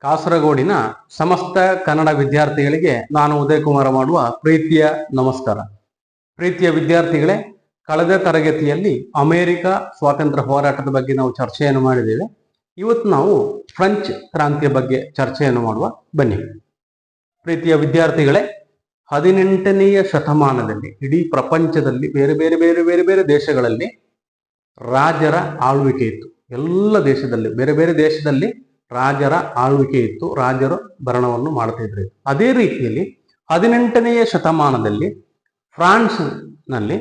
ಕಾಸರಗೋಡಿನ ಸಮಸ್ತ ಕನ್ನಡ ವಿದ್ಯಾರ್ಥಿಗಳಿಗೆ ನಾನು ಉದಯ್ ಕುಮಾರ್ ಮಾಡುವ ಪ್ರೀತಿಯ ನಮಸ್ಕಾರ. ಪ್ರೀತಿಯ ವಿದ್ಯಾರ್ಥಿಗಳೇ, ಕಳೆದ ತರಗತಿಯಲ್ಲಿ ಅಮೆರಿಕ ಸ್ವಾತಂತ್ರ್ಯ ಹೋರಾಟದ ಬಗ್ಗೆ ನಾವು ಚರ್ಚೆಯನ್ನು ಮಾಡಿದ್ದೇವೆ. ಇವತ್ತು ನಾವು ಫ್ರೆಂಚ್ ಕ್ರಾಂತಿಯ ಬಗ್ಗೆ ಚರ್ಚೆಯನ್ನು ಮಾಡುವ. ಬನ್ನಿ ಪ್ರೀತಿಯ ವಿದ್ಯಾರ್ಥಿಗಳೇ, 18ನೆಯ ಶತಮಾನದಲ್ಲಿ ಇಡೀ ಪ್ರಪಂಚದಲ್ಲಿ ಬೇರೆ ಬೇರೆ ಬೇರೆ ಬೇರೆ ಬೇರೆ ದೇಶಗಳಲ್ಲಿ ರಾಜರ ಆಳ್ವಿಕೆ ಇತ್ತು. ಎಲ್ಲ ದೇಶದಲ್ಲಿ ಬೇರೆ ಬೇರೆ ದೇಶದಲ್ಲಿ ರಾಜರ ಆಳ್ವಿಕೆ ಇತ್ತು. ರಾಜರು ಭರಣವನ್ನು ಮಾಡ್ತಾ ಇದ್ರು. ಅದೇ ರೀತಿಯಲ್ಲಿ 18ನೆಯ ಶತಮಾನದಲ್ಲಿ ಫ್ರಾನ್ಸ್ನಲ್ಲಿ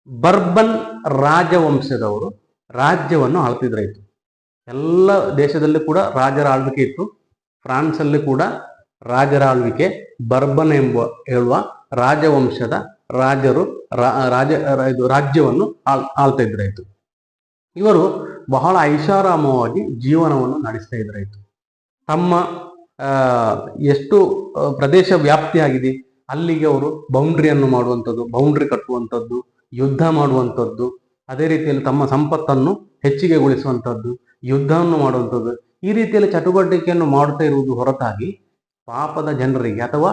ಬರ್ಬನ್ ರಾಜವಂಶದವರು ರಾಜ್ಯವನ್ನು ಆಳ್ತಿದ್ರಾಯ್ತು. ಎಲ್ಲ ದೇಶದಲ್ಲಿ ಕೂಡ ರಾಜರ ಆಳ್ವಿಕೆ ಇತ್ತು. ಫ್ರಾನ್ಸ್ ಅಲ್ಲಿ ಕೂಡ ರಾಜರ ಆಳ್ವಿಕೆ, ಬರ್ಬನ್ ಎಂಬ ಹೇಳುವ ರಾಜವಂಶದ ರಾಜರು ರಾಜ್ಯವನ್ನು ಆಳ್ತಾ ಇದ್ರಾಯ್ತು. ಇವರು ಬಹಳ ಐಷಾರಾಮವಾಗಿ ಜೀವನವನ್ನು ನಡೆಸ್ತಾ ಇದ್ರಾಯ್ತು. ತಮ್ಮ ಎಷ್ಟು ಪ್ರದೇಶ ವ್ಯಾಪ್ತಿಯಾಗಿದೆ ಅಲ್ಲಿಗೆ ಅವರು ಬೌಂಡ್ರಿಯನ್ನು ಮಾಡುವಂಥದ್ದು, ಬೌಂಡ್ರಿ ಕಟ್ಟುವಂಥದ್ದು, ಯುದ್ಧ ಮಾಡುವಂಥದ್ದು, ಅದೇ ರೀತಿಯಲ್ಲಿ ತಮ್ಮ ಸಂಪತ್ತನ್ನು ಹೆಚ್ಚಿಗೆಗೊಳಿಸುವಂಥದ್ದು, ಯುದ್ಧವನ್ನು ಮಾಡುವಂಥದ್ದು, ಈ ರೀತಿಯಲ್ಲಿ ಚಟುವಟಿಕೆಯನ್ನು ಮಾಡುತ್ತಾ ಇರುವುದು ಹೊರತಾಗಿ ಪಾಪದ ಜನರಿಗೆ ಅಥವಾ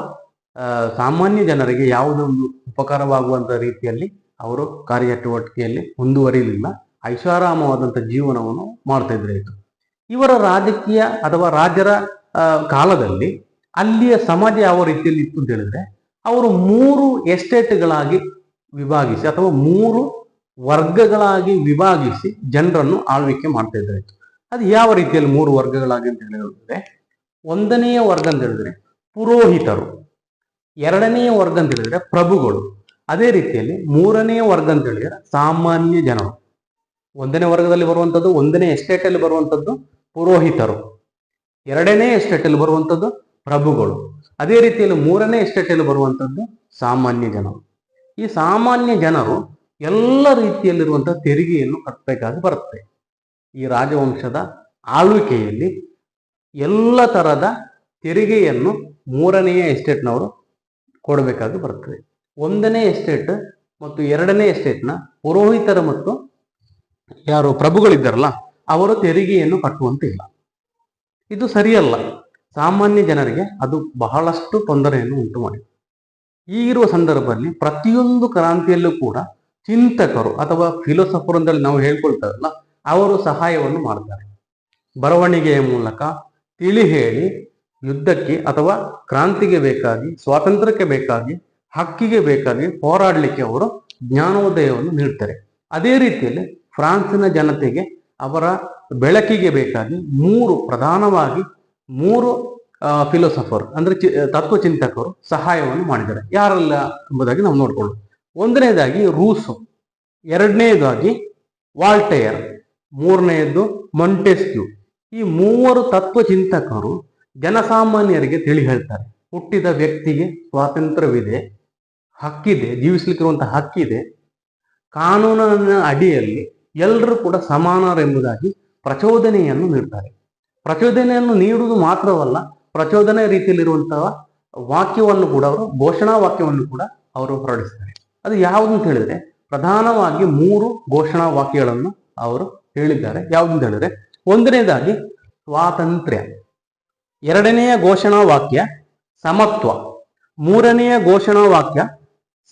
ಸಾಮಾನ್ಯ ಜನರಿಗೆ ಯಾವುದೊಂದು ಉಪಕಾರವಾಗುವಂಥ ರೀತಿಯಲ್ಲಿ ಅವರು ಕಾರ್ಯಚಟುವಟಿಕೆಯಲ್ಲಿ ಮುಂದುವರಿಯಲಿಲ್ಲ. ಐಷಾರಾಮವಾದಂಥ ಜೀವನವನ್ನು ಮಾಡ್ತಾ ಇದ್ರಾಯ್ತು. ಇವರ ರಾಜಕೀಯ ಅಥವಾ ರಾಜರ ಕಾಲದಲ್ಲಿ ಅಲ್ಲಿಯ ಸಮಾಜ ಯಾವ ರೀತಿಯಲ್ಲಿ ಇತ್ತು ಅಂತ ಹೇಳಿದ್ರೆ, ಅವರು 3 ಎಸ್ಟೇಟ್ಗಳಾಗಿ ವಿಭಾಗಿಸಿ ಅಥವಾ 3 ವರ್ಗಗಳಾಗಿ ವಿಭಾಗಿಸಿ ಜನರನ್ನು ಆಳ್ವಿಕೆ ಮಾಡ್ತಾ ಇದ್ರಾಯ್ತು. ಅದು ಯಾವ ರೀತಿಯಲ್ಲಿ 3 ವರ್ಗಗಳಾಗಿ ಅಂತ ಹೇಳಿದ್ರೆ, 1ನೆಯ ವರ್ಗ ಅಂತ ಹೇಳಿದ್ರೆ ಪುರೋಹಿತರು, 2ನೆಯ ವರ್ಗ ಅಂತ ಹೇಳಿದ್ರೆ ಪ್ರಭುಗಳು, ಅದೇ ರೀತಿಯಲ್ಲಿ 3ನೆಯ ವರ್ಗ ಅಂತ ಹೇಳಿದ್ರೆ ಸಾಮಾನ್ಯ ಜನರು. 1ನೇ ವರ್ಗದಲ್ಲಿ ಬರುವಂಥದ್ದು, 1ನೇ ಎಸ್ಟೇಟ್ ಅಲ್ಲಿ ಬರುವಂಥದ್ದು ಪುರೋಹಿತರು, 2ನೇ ಎಸ್ಟೇಟ್ ಅಲ್ಲಿ ಬರುವಂಥದ್ದು ಪ್ರಭುಗಳು, ಅದೇ ರೀತಿಯಲ್ಲಿ 3ನೇ ಎಸ್ಟೇಟ್ ಅಲ್ಲಿ ಬರುವಂಥದ್ದು ಸಾಮಾನ್ಯ ಜನರು. ಈ ಸಾಮಾನ್ಯ ಜನರು ಎಲ್ಲ ರೀತಿಯಲ್ಲಿರುವಂತಹ ತೆರಿಗೆಯನ್ನು ಕಟ್ಟಬೇಕಾಗಿ ಬರುತ್ತೆ. ಈ ರಾಜವಂಶದ ಆಳ್ವಿಕೆಯಲ್ಲಿ ಎಲ್ಲ ತರದ ತೆರಿಗೆಯನ್ನು 3ನೆಯ ಎಸ್ಟೇಟ್ನವರು ಕೊಡಬೇಕಾಗಿ ಬರ್ತದೆ. 1ನೇ ಎಸ್ಟೇಟ್ ಮತ್ತು 2ನೇ ಎಸ್ಟೇಟ್ನ ಪುರೋಹಿತರ ಮತ್ತು ಯಾರು ಪ್ರಭುಗಳಿದ್ದಾರಲ್ಲ ಅವರು ತೆರಿಗೆಯನ್ನು ಕಟ್ಟುವಂತಿಲ್ಲ. ಇದು ಸರಿಯಲ್ಲ. ಸಾಮಾನ್ಯ ಜನರಿಗೆ ಅದು ಬಹಳಷ್ಟು ತೊಂದರೆಯನ್ನು ಉಂಟು ಮಾಡಿದೆ. ಈಗಿರುವ ಸಂದರ್ಭದಲ್ಲಿ ಪ್ರತಿಯೊಂದು ಕ್ರಾಂತಿಯಲ್ಲೂ ಕೂಡ ಚಿಂತಕರು ಅಥವಾ ಫಿಲೋಸಫರ್ ಅಂತೇಳಿ ನಾವು ಹೇಳ್ಕೊಳ್ತಾರಲ್ಲ, ಅವರು ಸಹಾಯವನ್ನು ಮಾಡ್ತಾರೆ. ಬರವಣಿಗೆಯ ಮೂಲಕ ತಿಳಿ ಹೇಳಿ ಯುದ್ಧಕ್ಕೆ ಅಥವಾ ಕ್ರಾಂತಿಗೆ ಬೇಕಾಗಿ, ಸ್ವಾತಂತ್ರ್ಯಕ್ಕೆ ಬೇಕಾಗಿ, ಹಕ್ಕಿಗೆ ಬೇಕಾಗಿ ಹೋರಾಡಲಿಕ್ಕೆ ಅವರು ಜ್ಞಾನೋದಯವನ್ನು ನೀಡ್ತಾರೆ. ಅದೇ ರೀತಿಯಲ್ಲಿ ಫ್ರಾನ್ಸಿನ ಜನತೆಗೆ ಅವರ ಬೆಳಕಿಗೆ ಬೇಕಾಗಿ ಪ್ರಧಾನವಾಗಿ 3 ಫಿಲೋಸಫರ್ ಅಂದ್ರೆ ತತ್ವಚಿಂತಕರು ಸಹಾಯವನ್ನು ಮಾಡಿದ್ದಾರೆ. ಯಾರೆಲ್ಲ ಎಂಬುದಾಗಿ ನಾವು ನೋಡ್ಕೊಳ್ಳೋಣ. 1ನೇದಾಗಿ ರೂಸೋ, 2ನೇದಾಗಿ ವಾಲ್ಟೇರ್, 3ನೇದು ಮೊಂಟೆಸ್ಕ್ಯೂ. ಈ 3 ತತ್ವಚಿಂತಕರು ಜನಸಾಮಾನ್ಯರಿಗೆ ತಿಳಿ ಹೇಳ್ತಾರೆ. ಹುಟ್ಟಿದ ವ್ಯಕ್ತಿಗೆ ಸ್ವಾತಂತ್ರ್ಯವಿದೆ, ಹಕ್ಕಿದೆ, ಜೀವಿಸಲಿಕ್ಕಿರುವಂತಹ ಹಕ್ಕಿದೆ, ಕಾನೂನಿನ ಅಡಿಯಲ್ಲಿ ಎಲ್ಲರೂ ಕೂಡ ಸಮಾನರೆಂಬುದಾಗಿ ಪ್ರಚೋದನೆಯನ್ನು ನೀಡ್ತಾರೆ. ಪ್ರಚೋದನೆಯನ್ನು ನೀಡುವುದು ಮಾತ್ರವಲ್ಲ, ಪ್ರಚೋದನೆ ರೀತಿಯಲ್ಲಿರುವಂತಹ ವಾಕ್ಯವನ್ನು ಕೂಡ ಅವರು, ಘೋಷಣಾ ವಾಕ್ಯವನ್ನು ಕೂಡ ಅವರು ಹೊರಡಿಸ್ತಾರೆ. ಅದು ಯಾವುದು ಅಂತ ಹೇಳಿದ್ರೆ, ಪ್ರಧಾನವಾಗಿ 3 ಘೋಷಣಾ ವಾಕ್ಯಗಳನ್ನು ಅವರು ಹೇಳಿದ್ದಾರೆ. ಯಾವುದು ಅಂತ ಹೇಳಿದ್ರೆ, 1ನೇದಾಗಿ ಸ್ವಾತಂತ್ರ್ಯ, 2ನೆಯ ಘೋಷಣಾ ವಾಕ್ಯ ಸಮತ್ವ, 3ನೆಯ ಘೋಷಣಾ ವಾಕ್ಯ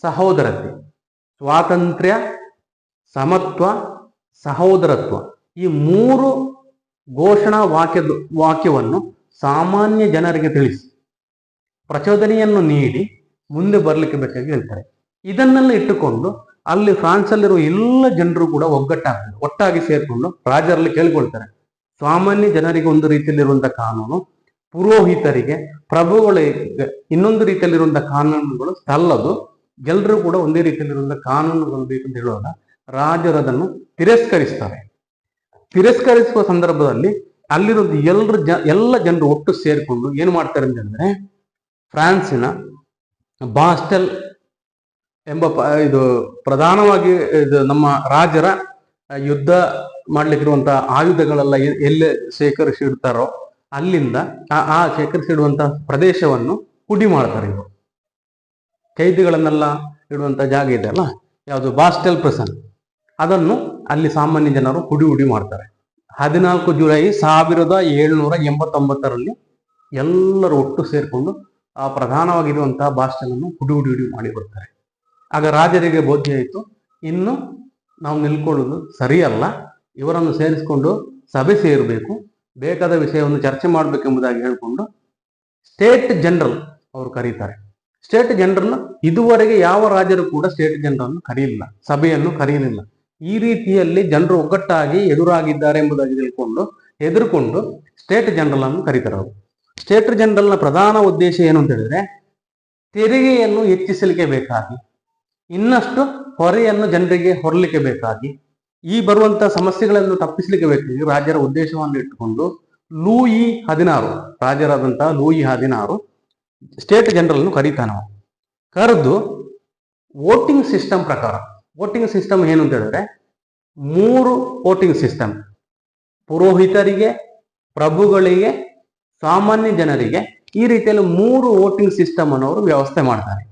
ಸಹೋದರತೆ. ಸ್ವಾತಂತ್ರ್ಯ, ಸಮತ್ವ, ಸಹೋದರತ್ವ, ಈ 3 ಘೋಷಣಾ ವಾಕ್ಯವನ್ನು ಸಾಮಾನ್ಯ ಜನರಿಗೆ ತಿಳಿಸಿ ಪ್ರಚೋದನೆಯನ್ನು ನೀಡಿ ಮುಂದೆ ಬರಲಿಕ್ಕೆ ಬೇಕಾಗಿ ಹೇಳ್ತಾರೆ. ಇದನ್ನೆಲ್ಲ ಇಟ್ಟುಕೊಂಡು ಅಲ್ಲಿ ಫ್ರಾನ್ಸ್ ಅಲ್ಲಿರುವ ಎಲ್ಲ ಜನರು ಕೂಡ ಒಗ್ಗಟ್ಟಾಗ್ತಾರೆ. ಒಟ್ಟಾಗಿ ಸೇರ್ಕೊಂಡು ರಾಜರಲ್ಲಿ ಕೇಳ್ಕೊಳ್ತಾರೆ. ಸಾಮಾನ್ಯ ಜನರಿಗೆ ಒಂದು ರೀತಿಯಲ್ಲಿರುವಂತಹ ಕಾನೂನು, ಪುರೋಹಿತರಿಗೆ, ಪ್ರಭುಗಳಿಗೆ ಇನ್ನೊಂದು ರೀತಿಯಲ್ಲಿರುವಂತಹ ಕಾನೂನುಗಳು ಸಲ್ಲದು, ಎಲ್ಲರೂ ಕೂಡ ಒಂದೇ ರೀತಿಯಲ್ಲಿರುವಂತಹ ಕಾನೂನುಗಳು ಬೇಕಂತ ಹೇಳುವಾಗ ರಾಜರು ಅದನ್ನು ತಿರಸ್ಕರಿಸ್ತಾರೆ. ತಿರಸ್ಕರಿಸುವ ಸಂದರ್ಭದಲ್ಲಿ ಅಲ್ಲಿರೋದು ಎಲ್ಲ ಜನರು ಒಟ್ಟು ಸೇರಿಕೊಂಡು ಏನು ಮಾಡ್ತಾರೆ ಅಂತಂದ್ರೆ, ಫ್ರಾನ್ಸಿನ ಬಾಸ್ಟೆಲ್ ಎಂಬ ಇದು ಪ್ರಧಾನವಾಗಿ ಇದು ನಮ್ಮ ರಾಜರ ಯುದ್ಧ ಮಾಡ್ಲಿಕ್ಕಿರುವಂತಹ ಆಯುಧಗಳೆಲ್ಲ ಎಲ್ಲಿ ಶೇಖರಿಸಿಡ್ತಾರೋ ಅಲ್ಲಿಂದ ಆ ಶೇಖರಿಸಿಡುವಂತಹ ಪ್ರದೇಶವನ್ನು ಪುಡಿ ಮಾಡ್ತಾರೆ. ಇವರು ಕೈದಿಗಳನ್ನೆಲ್ಲ ಇಡುವಂತ ಜಾಗ ಇದೆ ಅಲ್ಲ, ಯಾವುದು ಬಾಸ್ಟೆಲ್ ಪ್ರಿಸನ್, ಅದನ್ನು ಅಲ್ಲಿ ಸಾಮಾನ್ಯ ಜನರು ಹುಡಿ ಮಾಡ್ತಾರೆ. 14 ಜುಲೈ 1789ರಲ್ಲಿ ಎಲ್ಲರೂ ಒಟ್ಟು ಸೇರಿಕೊಂಡು ಆ ಪ್ರಧಾನವಾಗಿರುವಂತಹ ಭಾಷಣವನ್ನು ಹುಡಿ ಮಾಡಿ ಬರ್ತಾರೆ. ಆಗ ರಾಜರಿಗೆ ಬೋಧ್ಯ ಆಯಿತು, ಇನ್ನು ನಾವು ನಿಲ್ಕೊಳ್ಳೋದು ಸರಿಯಲ್ಲ, ಇವರನ್ನು ಸೇರಿಸಿಕೊಂಡು ಸಭೆ ಸೇರಬೇಕು, ಬೇಕಾದ ವಿಷಯವನ್ನು ಚರ್ಚೆ ಮಾಡಬೇಕೆಂಬುದಾಗಿ ಹೇಳಿಕೊಂಡು ಸ್ಟೇಟ್ ಜನರಲ್ ಅವರು ಕರೀತಾರೆ. ಸ್ಟೇಟ್ ಜನರಲ್ ಇದುವರೆಗೆ ಯಾವ ರಾಜರು ಕೂಡ ಸ್ಟೇಟ್ ಜನರಲ್ ಕರೆಯಲಿಲ್ಲ, ಸಭೆಯನ್ನು ಕರೆಯಲಿಲ್ಲ. ಈ ರೀತಿಯಲ್ಲಿ ಜನರು ಒಗ್ಗಟ್ಟಾಗಿ ಎದುರಾಗಿದ್ದಾರೆ ಎಂಬುದಾಗಿ ಹೆದರ್ಕೊಂಡು ಸ್ಟೇಟ್ ಜನರಲ್ ಅನ್ನು ಕರೀತಾರೆ. ಅವರು ಸ್ಟೇಟ್ ಜನರಲ್ನ ಪ್ರಧಾನ ಉದ್ದೇಶ ಏನು ಅಂತ ಹೇಳಿದ್ರೆ, ತೆರಿಗೆಯನ್ನು ಹೆಚ್ಚಿಸಲಿಕ್ಕೆ ಬೇಕಾಗಿ, ಇನ್ನಷ್ಟು ಹೊರೆಯನ್ನು ಜನರಿಗೆ ಹೊರಲಿಕ್ಕೆ ಬೇಕಾಗಿ, ಈ ಬರುವಂತಹ ಸಮಸ್ಯೆಗಳನ್ನು ತಪ್ಪಿಸಲಿಕ್ಕೆ ಬೇಕಾಗಿ ರಾಜರ ಉದ್ದೇಶವನ್ನು ಇಟ್ಟುಕೊಂಡು ಲೂಯಿ 16 ರಾಜರಾದಂತಹ ಲೂಯಿ 16 ಸ್ಟೇಟ್ ಜನರಲ್ ಕರೀತಾನೆ. ಕರೆದು ವೋಟಿಂಗ್ ಸಿಸ್ಟಮ್ ಪ್ರಕಾರ, ವೋಟಿಂಗ್ ಸಿಸ್ಟಮ್ ಏನು ಅಂತ ಹೇಳಿದ್ರೆ 3 ವೋಟಿಂಗ್ ಸಿಸ್ಟಮ್, ಪುರೋಹಿತರಿಗೆ, ಪ್ರಭುಗಳಿಗೆ, ಸಾಮಾನ್ಯ ಜನರಿಗೆ, ಈ ರೀತಿಯಲ್ಲಿ 3 ವೋಟಿಂಗ್ ಸಿಸ್ಟಮ್ ಅನ್ನು ಅವರು ವ್ಯವಸ್ಥೆ ಮಾಡ್ತಾರೆ.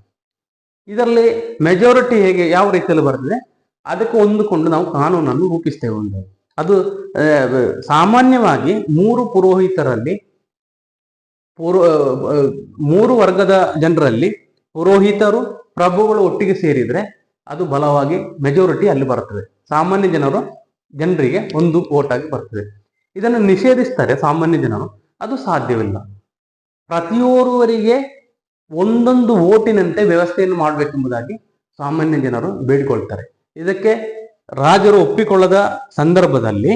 ಇದರಲ್ಲಿ ಮೆಜಾರಿಟಿ ಹೇಗೆ ಯಾವ ರೀತಿಯಲ್ಲಿ ಬರ್ತದೆ ಅದಕ್ಕೆ ಹೊಂದಿಕೊಂಡು ನಾವು ಕಾನೂನನ್ನು ರೂಪಿಸ್ತೇವೆ. ಅದು ಸಾಮಾನ್ಯವಾಗಿ 3 ಪುರೋಹಿತರಲ್ಲಿ 3 ವರ್ಗದ ಜನರಲ್ಲಿ ಪುರೋಹಿತರು, ಪ್ರಭುಗಳು ಒಟ್ಟಿಗೆ ಸೇರಿದ್ರೆ ಅದು ಬಲವಾಗಿ ಮೆಜಾರಿಟಿ ಅಲ್ಲಿ ಬರ್ತದೆ. ಸಾಮಾನ್ಯ ಜನರಿಗೆ 1 ವೋಟ್ ಆಗಿ ಬರ್ತದೆ. ಇದನ್ನು ನಿಷೇಧಿಸ್ತಾರೆ ಸಾಮಾನ್ಯ ಜನರು, ಅದು ಸಾಧ್ಯವಿಲ್ಲ. ಪ್ರತಿಯೋರ್ವರಿಗೆ ಒಂದೊಂದು ವೋಟಿನಂತೆ ವ್ಯವಸ್ಥೆಯನ್ನು ಮಾಡಬೇಕೆಂಬುದಾಗಿ ಸಾಮಾನ್ಯ ಜನರು ಬೇಡಿಕೊಳ್ತಾರೆ. ಇದಕ್ಕೆ ರಾಜರು ಒಪ್ಪಿಕೊಳ್ಳದ ಸಂದರ್ಭದಲ್ಲಿ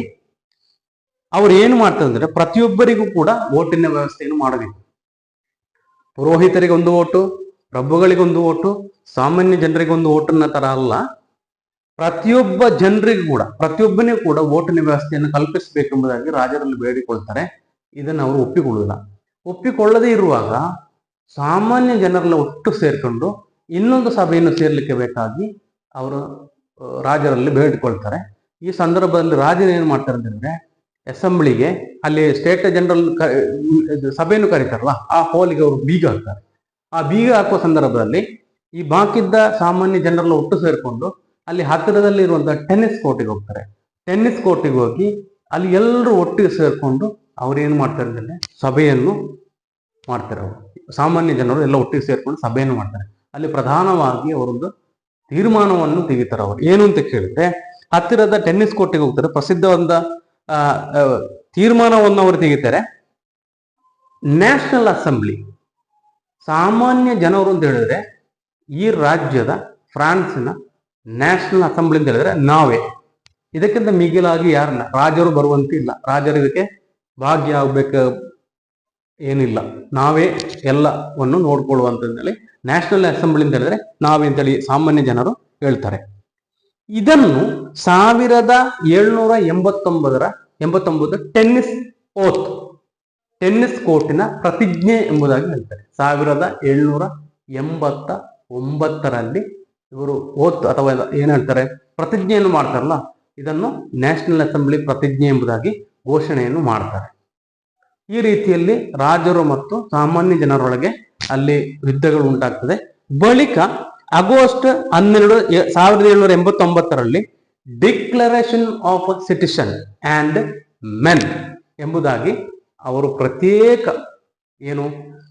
ಅವರು ಏನು ಮಾಡ್ತಾರೆ ಅಂದ್ರೆ, ಪ್ರತಿಯೊಬ್ಬರಿಗೂ ಕೂಡ ವೋಟಿನ ವ್ಯವಸ್ಥೆಯನ್ನು ಮಾಡಬೇಕು. ಪುರೋಹಿತರಿಗೆ 1 ವೋಟು, ಪ್ರಭುಗಳಿಗೆ 1 ವೋಟು, ಸಾಮಾನ್ಯ ಜನರಿಗೆ 1 ವೋಟನ್ನ ತರ ಅಲ್ಲ, ಪ್ರತಿಯೊಬ್ಬ ಜನರಿಗೂ ಕೂಡ, ಪ್ರತಿಯೊಬ್ಬನಿಗೂ ಕೂಡ ವೋಟಿನ ವ್ಯವಸ್ಥೆಯನ್ನು ಕಲ್ಪಿಸಬೇಕೆಂಬುದಾಗಿ ರಾಜರಲ್ಲಿ ಬೇಡಿಕೊಳ್ತಾರೆ. ಇದನ್ನು ಅವರು ಒಪ್ಪಿಕೊಳ್ಳದೇ ಇರುವಾಗ ಸಾಮಾನ್ಯ ಜನರೆಲ್ಲ ಒಟ್ಟು ಸೇರ್ಕೊಂಡು ಇನ್ನೊಂದು ಸಭೆಯನ್ನು ಸೇರ್ಲಿಕ್ಕೆ ಬೇಕಾಗಿ ಅವರು ರಾಜರಲ್ಲಿ ಬೇಡಿಕೊಳ್ತಾರೆ. ಈ ಸಂದರ್ಭದಲ್ಲಿ ರಾಜರು ಏನು ಮಾಡ್ತಾರೆ ಅಂತಂದ್ರೆ, ಅಸೆಂಬ್ಲಿಗೆ ಅಲ್ಲಿ ಸ್ಟೇಟ್ ಜನರಲ್ ಸಭೆಯನ್ನು ಕರೀತಾರಲ್ಲ, ಆ ಹಾಲಿಗೆ ಅವರು ಬೀಗ ಹಾಕ್ತಾರೆ. ಆ ಬೀಗ ಹಾಕುವ ಸಂದರ್ಭದಲ್ಲಿ ಈ ಬಾಕಿದ್ದ ಸಾಮಾನ್ಯ ಜನರೆಲ್ಲ ಒಟ್ಟು ಸೇರ್ಕೊಂಡು ಅಲ್ಲಿ ಹತ್ತಿರದಲ್ಲಿ ಇರುವಂತಹ ಟೆನ್ನಿಸ್ ಕೋರ್ಟಿಗೆ ಹೋಗ್ತಾರೆ. ಟೆನ್ನಿಸ್ ಕೋರ್ಟಿಗೆ ಹೋಗಿ ಅಲ್ಲಿ ಎಲ್ಲರೂ ಒಟ್ಟಿಗೆ ಸೇರ್ಕೊಂಡು ಅವ್ರು ಏನು ಮಾಡ್ತಾರೆ ಅಂತಂದ್ರೆ ಸಭೆಯನ್ನು ಮಾಡ್ತಾರೆ. ಅವರು ಸಾಮಾನ್ಯ ಜನರು ಎಲ್ಲ ಒಟ್ಟಿಗೆ ಸೇರ್ಕೊಂಡು ಸಭೆಯನ್ನು ಮಾಡ್ತಾರೆ. ಅಲ್ಲಿ ಪ್ರಧಾನವಾಗಿ ಅವರೊಂದು ತೀರ್ಮಾನವನ್ನು ತೆಗಿತಾರೆ. ಅವರು ಏನು ಅಂತ ಕೇಳಿದ್ರೆ, ಹತ್ತಿರದ ಟೆನ್ನಿಸ್ ಕೋರ್ಟಿಗೆ ಹೋಗ್ತಾರೆ, ಪ್ರಸಿದ್ಧವಾದ ತೀರ್ಮಾನವನ್ನು ಅವರು ತೆಗಿತಾರೆ. ನ್ಯಾಷನಲ್ ಅಸೆಂಬ್ಲಿ, ಸಾಮಾನ್ಯ ಜನರು ಅಂತ ಹೇಳಿದ್ರೆ ಈ ರಾಜ್ಯದ ಫ್ರಾನ್ಸಿನ ನ್ಯಾಷನಲ್ ಅಸೆಂಬ್ಲಿ ಅಂತ ಹೇಳಿದ್ರೆ ನಾವೇ, ಇದಕ್ಕಿಂತ ಮಿಗಿಲಾಗಿ ಯಾರನ್ನ ರಾಜರು ಬರುವಂತಿಲ್ಲ, ರಾಜರು ಇದಕ್ಕೆ ಭಾಗ್ಯ ಆಗ್ಬೇಕು ಏನಿಲ್ಲ, ನಾವೇ ಎಲ್ಲವನ್ನು ನೋಡ್ಕೊಳ್ಳುವಂತಂದೇಳಿ ನ್ಯಾಷನಲ್ ಅಸೆಂಬ್ಲಿ ಅಂತ ಹೇಳಿದ್ರೆ ನಾವೇ ಅಂತೇಳಿ ಸಾಮಾನ್ಯ ಜನರು ಹೇಳ್ತಾರೆ. ಇದನ್ನು 1789 ಟೆನ್ನಿಸ್ ಓತ್, ಟೆನ್ನಿಸ್ ಕೋರ್ಟಿನ ಪ್ರತಿಜ್ಞೆ ಎಂಬುದಾಗಿ ಹೇಳ್ತಾರೆ. 1789ರಲ್ಲಿ ಇವರು ಓತ್ ಅಥವಾ ಏನ್ ಹೇಳ್ತಾರೆ ಪ್ರತಿಜ್ಞೆಯನ್ನು ಮಾಡ್ತಾರಲ್ಲ, ಇದನ್ನು ನ್ಯಾಷನಲ್ ಅಸೆಂಬ್ಲಿ ಪ್ರತಿಜ್ಞೆ ಎಂಬುದಾಗಿ ಘೋಷಣೆಯನ್ನು ಮಾಡ್ತಾರೆ. ಈ ರೀತಿಯಲ್ಲಿ ರಾಜರು ಮತ್ತು ಸಾಮಾನ್ಯ ಜನರೊಳಗೆ ಅಲ್ಲಿ ಯುದ್ಧಗಳು ಉಂಟಾಗ್ತದೆ. ಬಳಿಕ ಆಗಸ್ಟ್ 12, 1789ರಲ್ಲಿ declaration of citizen and men ಎಂಬುದಾಗಿ ಅವರು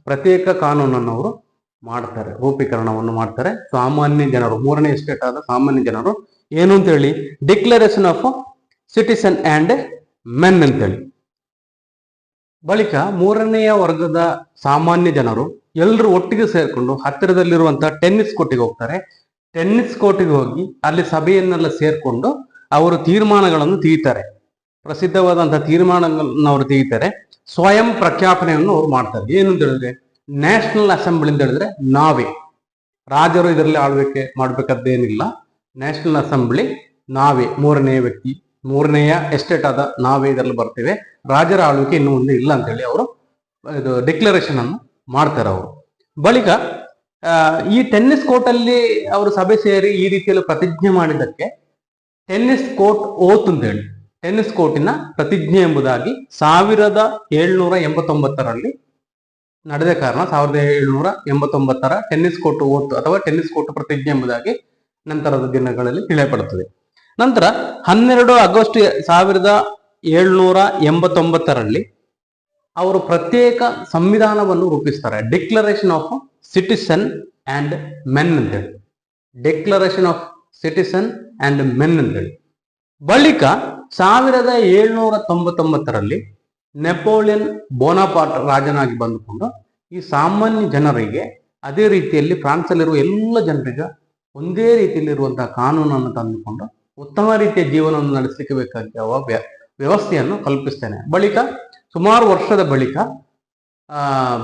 ಪ್ರತ್ಯೇಕ ಕಾನೂನನ್ನು ಅವರು ಮಾಡ್ತಾರೆ, ರೂಪೀಕರಣವನ್ನು ಮಾಡ್ತಾರೆ. ಸಾಮಾನ್ಯ ಜನರು, 3ನೇ ಸ್ಟೇಟ್ ಆದ ಸಾಮಾನ್ಯ ಜನರು ಏನು ಅಂತೇಳಿ declaration of citizen and men ಅಂತೇಳಿ. ಬಳಿಕ 3ನೇ ವರ್ಗದ ಸಾಮಾನ್ಯ ಜನರು ಎಲ್ಲರೂ ಒಟ್ಟಿಗೆ ಸೇರ್ಕೊಂಡು ಹತ್ತಿರದಲ್ಲಿರುವಂತಹ ಟೆನ್ನಿಸ್ ಕೋರ್ಟಿಗೆ ಹೋಗ್ತಾರೆ. ಟೆನ್ನಿಸ್ ಕೋರ್ಟಿಗೆ ಹೋಗಿ ಅಲ್ಲಿ ಸಭೆಯನ್ನೆಲ್ಲ ಸೇರ್ಕೊಂಡು ಅವರು ತೀರ್ಮಾನಗಳನ್ನು ತೆಗಿತಾರೆ. ಪ್ರಸಿದ್ಧವಾದಂತಹ ತೀರ್ಮಾನಗಳನ್ನು ಅವರು ತೆಗಿತಾರೆ. ಸ್ವಯಂ ಪ್ರಖ್ಯಾಪನೆಯನ್ನು ಅವರು ಮಾಡ್ತಾರೆ. ಏನು ಅಂತ ಹೇಳಿದ್ರೆ, ನ್ಯಾಷನಲ್ ಅಸೆಂಬ್ಲಿ ಅಂತ ಹೇಳಿದ್ರೆ ನಾವೇ, ರಾಜರು ಇದರಲ್ಲಿ ಆಳ್ವಿಕೆ ಮಾಡ್ಬೇಕಾದ್ದೇನಿಲ್ಲ. ನ್ಯಾಷನಲ್ ಅಸೆಂಬ್ಲಿ ನಾವೇ, 3ನೇ ವ್ಯಕ್ತಿ, 3ನೇಯ ಎಸ್ಟೇಟ್ ಆದ ನಾವೇ ಇದರಲ್ಲಿ ಬರ್ತೇವೆ, ರಾಜರ ಆಳ್ವಿಕೆ ಇನ್ನು ಮುಂದೆ ಇಲ್ಲ ಅಂತೇಳಿ ಅವರು ಇದು ಡಿಕ್ಲರೇಷನ್ ಅನ್ನು ಮಾಡ್ತಾರೆ ಅವರು. ಬಳಿಕ ಈ ಟೆನ್ನಿಸ್ ಕೋರ್ಟ್ ಅಲ್ಲಿ ಅವರು ಸಭೆ ಸೇರಿ ಈ ರೀತಿಯಲ್ಲಿ ಪ್ರತಿಜ್ಞೆ ಮಾಡಿದ್ದಕ್ಕೆ ಟೆನ್ನಿಸ್ ಕೋರ್ಟ್ ಓತ್ ಅಂತ ಹೇಳಿ, ಟೆನ್ನಿಸ್ ಕೋರ್ಟಿನ ಪ್ರತಿಜ್ಞೆ ಎಂಬುದಾಗಿ 1789ರಲ್ಲಿ ನಡೆದ ಕಾರಣ 1789ರ ಟೆನ್ನಿಸ್ ಕೋರ್ಟ್ ಓತ್ ಅಥವಾ ಟೆನ್ನಿಸ್ ಕೋರ್ಟ್ ಪ್ರತಿಜ್ಞೆ ಎಂಬುದಾಗಿ ನಂತರದ ದಿನಗಳಲ್ಲಿ ತಿಳಿಯಪಡುತ್ತದೆ. ನಂತರ 12 ಆಗಸ್ಟ್ 1789ರಲ್ಲಿ ಅವರು ಪ್ರತ್ಯೇಕ ಸಂವಿಧಾನವನ್ನು ರೂಪಿಸ್ತಾರೆ. Declaration of citizen and men ಅಂತೇಳಿ. Declaration of citizen and men ಅಂತೇಳಿ. ಬಳಿಕ 1799ರಲ್ಲಿ ನೆಪೋಲಿಯನ್ ಬೋನಾಪಾರ್ಟ್ ರಾಜನಾಗಿ ಬಂದುಕೊಂಡು ಈ ಸಾಮಾನ್ಯ ಜನರಿಗೆ, ಅದೇ ರೀತಿಯಲ್ಲಿ ಫ್ರಾನ್ಸಲ್ಲಿರುವ ಎಲ್ಲ ಜನರಿಗೆ ಒಂದೇ ರೀತಿಯಲ್ಲಿರುವಂತಹ ಕಾನೂನನ್ನು ತಂದುಕೊಂಡು ಉತ್ತಮ ರೀತಿಯ ಜೀವನವನ್ನು ನಡೆಸಲಿಕ್ಕೆ ಬೇಕಾಗಿರುವ ವ್ಯವಸ್ಥೆಯನ್ನು ಕಲ್ಪಿಸ್ತೇನೆ. ಬಳಿಕ ಸುಮಾರು ವರ್ಷದ ಬಳಿಕ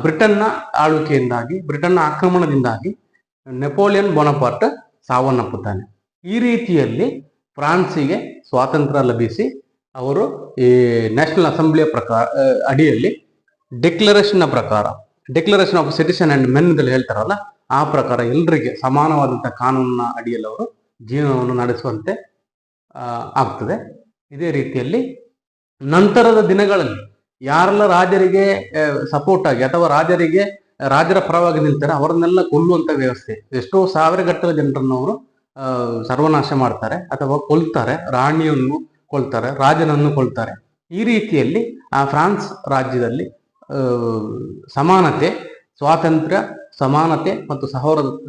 ಬ್ರಿಟನ್ನ ಆಳ್ವಿಕೆಯಿಂದಾಗಿ, ಬ್ರಿಟನ್ನ ಆಕ್ರಮಣದಿಂದಾಗಿ ನೆಪೋಲಿಯನ್ ಬೋನಪಾರ್ಟ್ ಸಾವನ್ನಪ್ಪುತ್ತಾನೆ. ಈ ರೀತಿಯಲ್ಲಿ ಫ್ರಾನ್ಸಿಗೆ ಸ್ವಾತಂತ್ರ್ಯ ಲಭಿಸಿ ಅವರು ಈ ನ್ಯಾಷನಲ್ ಅಸೆಂಬ್ಲಿಯ ಅಡಿಯಲ್ಲಿ declaration of citizen and men ಅಂತ ಹೇಳ್ತಾರಲ್ಲ, ಆ ಪ್ರಕಾರ ಎಲ್ಲರಿಗೆ ಸಮಾನವಾದಂತಹ ಕಾನೂನಿನ ಅಡಿಯಲ್ಲಿ ಅವರು ಜೀವನವನ್ನು ನಡೆಸುವಂತೆ ಆಗ್ತದೆ. ಇದೇ ರೀತಿಯಲ್ಲಿ ನಂತರದ ದಿನಗಳಲ್ಲಿ ಯಾರೆಲ್ಲ ರಾಜರಿಗೆ ಸಪೋರ್ಟ್ ಆಗಿ ಅಥವಾ ರಾಜರ ಪರವಾಗಿ ನಿಲ್ತಾರೆ ಅವರನ್ನೆಲ್ಲ ಕೊಲ್ಲುವಂತ ವ್ಯವಸ್ಥೆ. ಎಷ್ಟೋ ಸಾವಿರಗಟ್ಟಲೆ ಜನರನ್ನು ಅವರು ಸರ್ವನಾಶ ಮಾಡ್ತಾರೆ ಅಥವಾ ಕೊಲ್ತಾರೆ. ರಾಣಿಯನ್ನು ಕೊಲ್ತಾರೆ, ರಾಜನನ್ನು ಕೊಲ್ತಾರೆ. ಈ ರೀತಿಯಲ್ಲಿ ಆ ಫ್ರಾನ್ಸ್ ರಾಜ್ಯದಲ್ಲಿ ಸಮಾನತೆ, ಸ್ವಾತಂತ್ರ್ಯ, ಸಮಾನತೆ ಮತ್ತು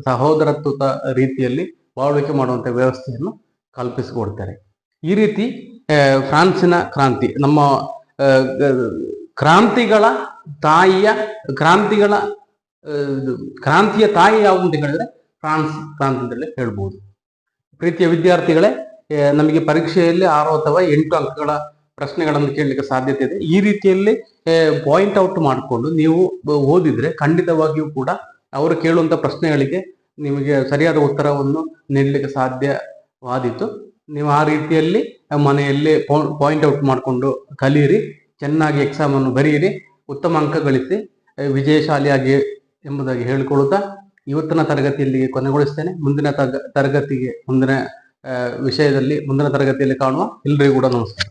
ಸಹೋದರತ್ವದ ರೀತಿಯಲ್ಲಿ ಬಾಳ್ವಿಕೆ ಮಾಡುವಂತ ವ್ಯವಸ್ಥೆಯನ್ನು ಕಲ್ಪಿಸಿಕೊಡ್ತಾರೆ. ಈ ರೀತಿ ಫ್ರಾನ್ಸಿನ ಕ್ರಾಂತಿ, ನಮ್ಮ ಕ್ರಾಂತಿಯ ತಾಯಿ ಯಾವುದು ಅಂತ ಹೇಳಿದ್ರೆ ಫ್ರಾನ್ಸ್ ಕ್ರಾಂತಿ ಅಂತೇಳಿ ಹೇಳ್ಬೋದು. ಪ್ರೀತಿಯ ವಿದ್ಯಾರ್ಥಿಗಳೇ, ನಮಗೆ ಪರೀಕ್ಷೆಯಲ್ಲಿ 6 ಅಥವಾ 8 ಅಂಕಗಳ ಪ್ರಶ್ನೆಗಳನ್ನು ಕೇಳಲಿಕ್ಕೆ ಸಾಧ್ಯತೆ ಇದೆ. ಈ ರೀತಿಯಲ್ಲಿ ಪಾಯಿಂಟ್ ಔಟ್ ಮಾಡಿಕೊಂಡು ನೀವು ಓದಿದ್ರೆ ಖಂಡಿತವಾಗಿಯೂ ಕೂಡ ಅವರು ಕೇಳುವಂತ ಪ್ರಶ್ನೆಗಳಿಗೆ ನಿಮಗೆ ಸರಿಯಾದ ಉತ್ತರವನ್ನು ನೀಡಲಿಕ್ಕೆ ಸಾಧ್ಯವಾದೀತು. ನೀವು ಆ ರೀತಿಯಲ್ಲಿ ಮನೆಯಲ್ಲಿ ಪಾಯಿಂಟ್ ಔಟ್ ಮಾಡಿಕೊಂಡು ಕಲಿಯಿರಿ, ಚೆನ್ನಾಗಿ ಎಕ್ಸಾಮ್ ಅನ್ನು ಬರೆಯಿರಿ, ಉತ್ತಮ ಅಂಕ ಗಳಿಸಿ ವಿಜಯಶಾಲಿಯಾಗಿ ಎಂಬುದಾಗಿ ಹೇಳಿಕೊಳ್ಳುತ್ತಾ ಇವತ್ತಿನ ತರಗತಿಯಲ್ಲಿ ಕೊನೆಗೊಳಿಸ್ತೇನೆ. ಮುಂದಿನ ತರಗತಿಯಲ್ಲಿ ಕಾಣುವ. ಎಲ್ಲರಿಗೂ ಕೂಡ ನಮಸ್ಕಾರ.